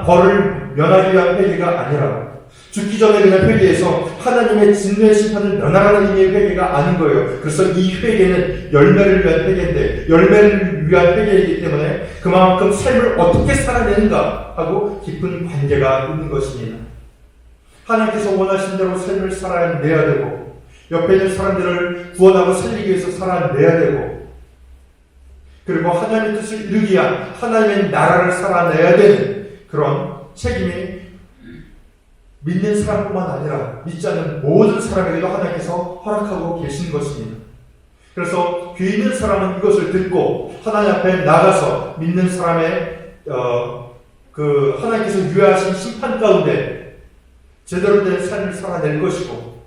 벌을 면하기 위한 회개가 아니라 죽기 전에 그냥 회개해서 하나님의 진노의 심판을 면하라는 의미의 회개가 아닌 거예요. 그래서 이 회개는 열매를 위한 회개인데 열매를 위한 회개이기 때문에 그만큼 삶을 어떻게 살아내는가 하고 깊은 관계가 있는 것입니다. 하나님께서 원하신 대로 삶을 살아내야 되고 옆에 있는 사람들을 구원하고 살리기 위해서 살아내야 되고 그리고 하나님의 뜻을 이루기 위한 하나님의 나라를 살아내야 되는 그런 책임이 믿는 사람뿐만 아니라 믿지 않는 모든 사람에게도 하나님께서 허락하고 계신 것입니다. 그래서 귀 있는 사람은 이것을 듣고 하나님 앞에 나가서 믿는 사람의 하나님께서 유예하신 심판 가운데 제대로 된 삶을 살아낼 것이고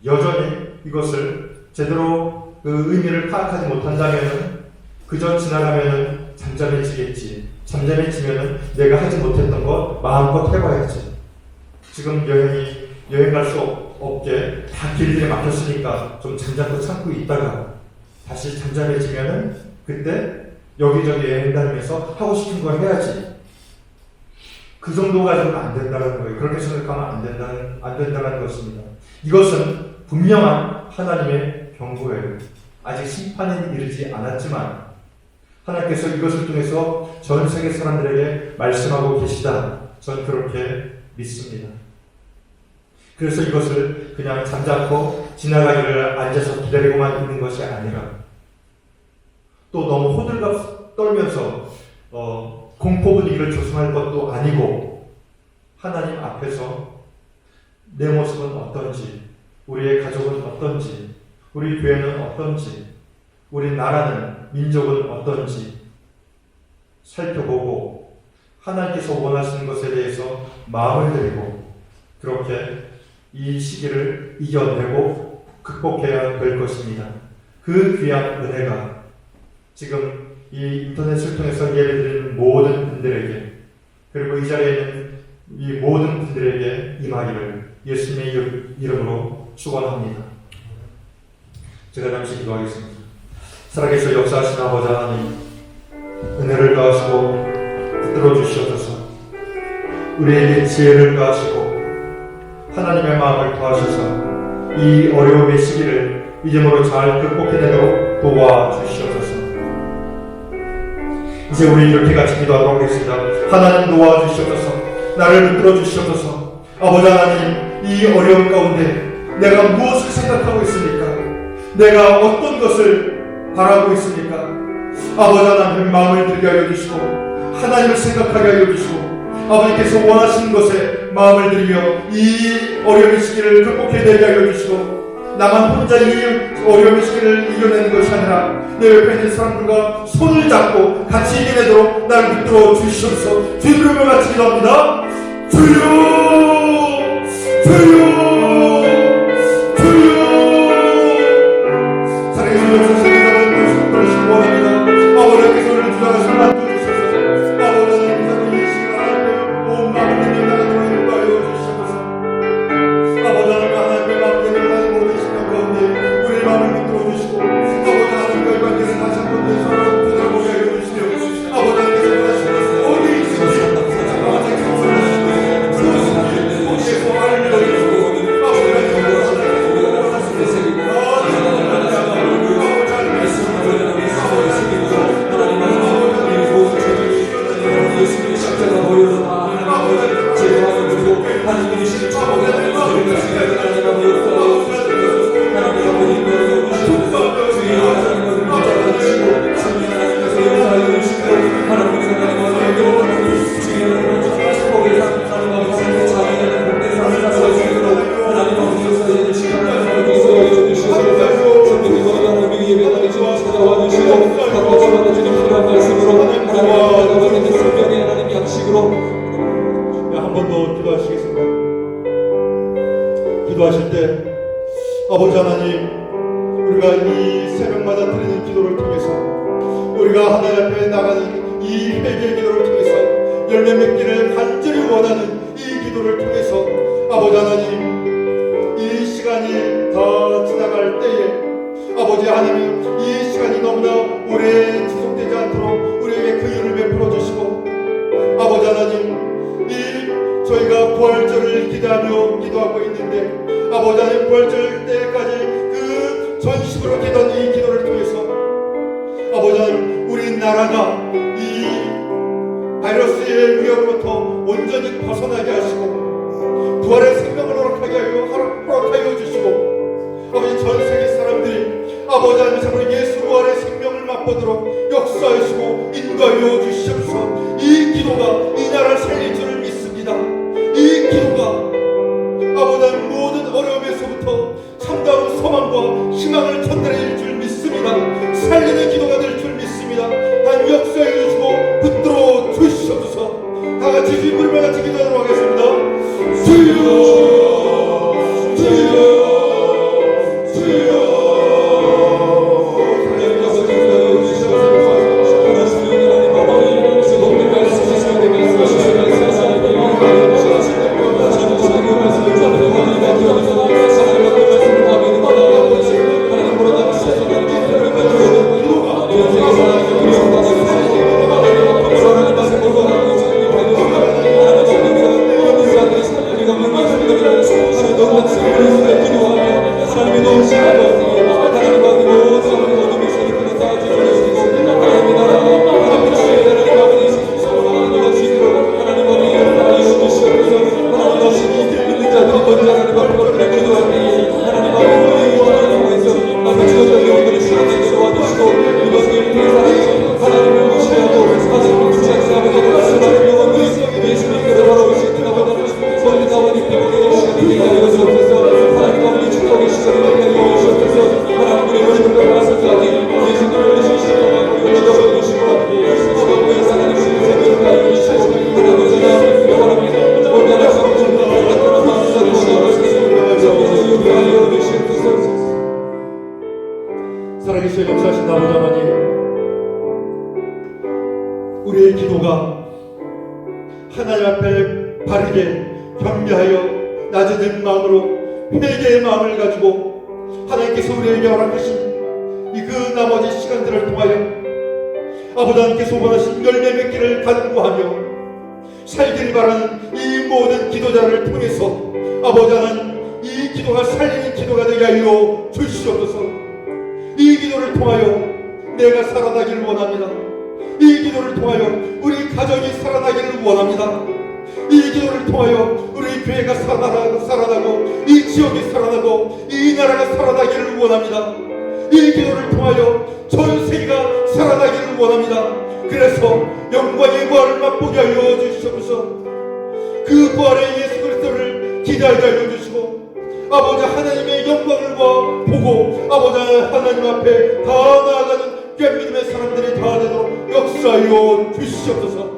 여전히 이것을 제대로 그 의미를 파악하지 못한다면 그저 지나가면 잠잠해지겠지. 잠잠해지면 내가 하지 못했던 것 마음껏 해봐야지. 지금 여행 갈 수 없게 다 길들이 막혔으니까 좀 잠잠고 참고 있다가 다시 잠잠해지면은 그때 여기저기 여행 다니면서 하고 싶은 걸 해야지. 그 정도 가지고는 안 된다는 거예요. 그렇게 생각하면 안 된다는 것입니다. 이것은 분명한 하나님의 경고예요. 아직 심판에 이르지 않았지만 하나님께서 이것을 통해서 전 세계 사람들에게 말씀하고 계시다. 전 그렇게 믿습니다. 그래서 이것을 그냥 잠자코 지나가기를 앉아서 기다리고만 있는 것이 아니라 또 너무 호들갑 떨면서 공포 분위기를 조성할 것도 아니고 하나님 앞에서 내 모습은 어떤지, 우리의 가족은 어떤지, 우리 교회는 어떤지, 우리 나라는 민족은 어떤지 살펴보고 하나님께서 원하시는 것에 대해서 마음을 들이고 그렇게 이 시기를 이겨내고 극복해야 될 것입니다. 그 귀한 은혜가 지금 이 인터넷을 통해서 예배드리는 모든 분들에게 그리고 이 자리에 있는 이 모든 분들에게 임하기를 예수님의 이름으로 축원합니다. 제가 잠시 기도하겠습니다. 살아계셔 역사하신 아버지 하나님, 은혜를 더하시고 붙들어 주시옵소서. 우리에게 지혜를 더하시고 하나님의 마음을 더하셔서 이 어려움의 시기를 믿음으로 잘 극복해내도록 도와주시옵소서. 이제 우리 이렇게 같이 기도하도록 하겠습니다. 하나님 도와주시옵소서. 나를 붙들어 주시옵소서. 아버지 하나님, 이 어려움 가운데 내가 무엇을 생각하고 있습니까? 내가 어떤 것을 바라고 있습니까? 아버지 하나님 마음을 들게 하여 주시고 하나님을 생각하게 하여 주시고 아버지께서 원하시는 것에 마음을 들이며 이 어려움의 시기를 극복해내게 하여 주시고 나만 혼자 이 어려움의 시기를 이겨내는 것이 아니라 내 옆에 있는 사람들과 손을 잡고 같이 이겨내도록 나를 붙들어 주시옵소서. 주의 이름을 같이 기도합니다. 주여 주여 기도하실 때 아버지 하나님, 우리가 이 새벽마다 드리는 기도를 통해서 우리가 하나님 앞에 나가는 이 회개의 기도를 통해서 열매 맺기를 간절히 원하는 이 기도를 통해서 아버지 하나님, 이 시간이 더 지나갈 때에 아버지 하나님, 이 시간이 너무나 오래 지속되지 않도록 우리에게 그 은혜를 베풀어 주시고 아버지 하나님, 저희가 부활절을 기대하며 기도하고 있는데 아버지 하나님, 부활절 때까지 그 전심으로 기도한 이 기도를 통해서 아버지 하나님, 우리 나라가 이 바이러스의 위협으로부터 온전히 벗어나게 하시고 부활의 생명을 허락하여 주시고 아버지, 전 세계 사람들이 아버지 하나님 정말 예수 부활의 생명을 맛보도록 역사하시고 인도하여 주시옵소서. 이 기도가 이 나라를 살릴 줄을 믿습니다. 이 기도가 아버지 하나님 모든 어려움에서부터 참다운 소망과 희망을 전달해 줄 믿습니다. 살리는 기도가 될 줄 믿습니다. 하나님 역사해 주시고 붙들어 주시옵소서. 다같이 주의 부름을 같이 기도하도록 하겠습니다. 주여 주여 주여. 주여 우리의 기도가 하나님 앞에 바르게 겸비하여 낮아진 마음으로 회개의 마음을 가지고 하나님께서 우리에게 허락하신 이 그 나머지 시간들을 통하여 아버지 하나님께서 원하신 열매 맺기를 간구하며 살기를 바라는 이 모든 기도자를 통해서 아버지 하나님 이 기도가 살리는 기도가 되게 하여 주시옵소서. 이 기도를 통하여 내가 살아나기를 원합니다. 이 기도를 통하여 우리 가정이 살아나기를 원합니다. 이 기도를 통하여 우리 교회가 살아나고 이 지역이 살아나고 이 나라가 살아나기를 원합니다. 이 기도를 통하여 전 세계가 살아나기를 원합니다. 그래서 영광의 부활을 맛보게 하여 주시옵소서. 그 부활의 예수 그리스도를 기대하게 하여 주시고 아버지 하나님의 영광을 보고 아버지 하나님 앞에 다 나아가는 믿음의 사람들이 다 되도록 역사하여 주시옵소서.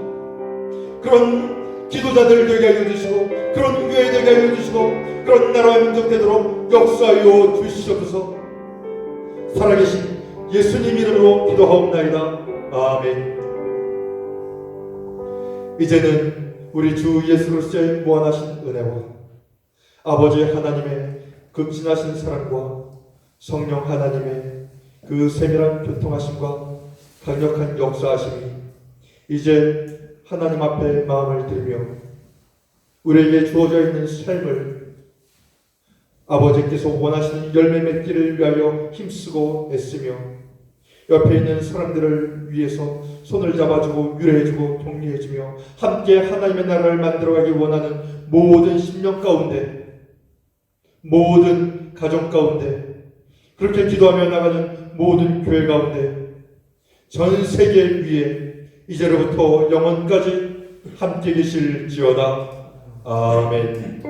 그런 기도자들 되게 하여 주시고 그런 교회 되게 하여 주시고 그런 나라와 민족 되도록 역사하여 주시옵소서. 살아계신 예수님 이름으로 기도하옵나이다. 아멘. 이제는 우리 주 예수 그리스도의 무한하신 은혜와 아버지 하나님의 극진하신 사랑과 성령 하나님의 그 세밀한 교통하심과 강력한 역사하심이 이제 하나님 앞에 마음을 들며 우리에게 주어져 있는 삶을 아버지께서 원하시는 열매 맺기를 위하여 힘쓰고 애쓰며 옆에 있는 사람들을 위해서 손을 잡아주고 위로해주고 격려해주며 함께 하나님의 나라를 만들어가기 원하는 모든 심령 가운데 모든 가정 가운데 그렇게 기도하며 나가는 모든 교회 가운데 전 세계 위에 이제로부터 영원까지 함께 계실지어다. 아멘.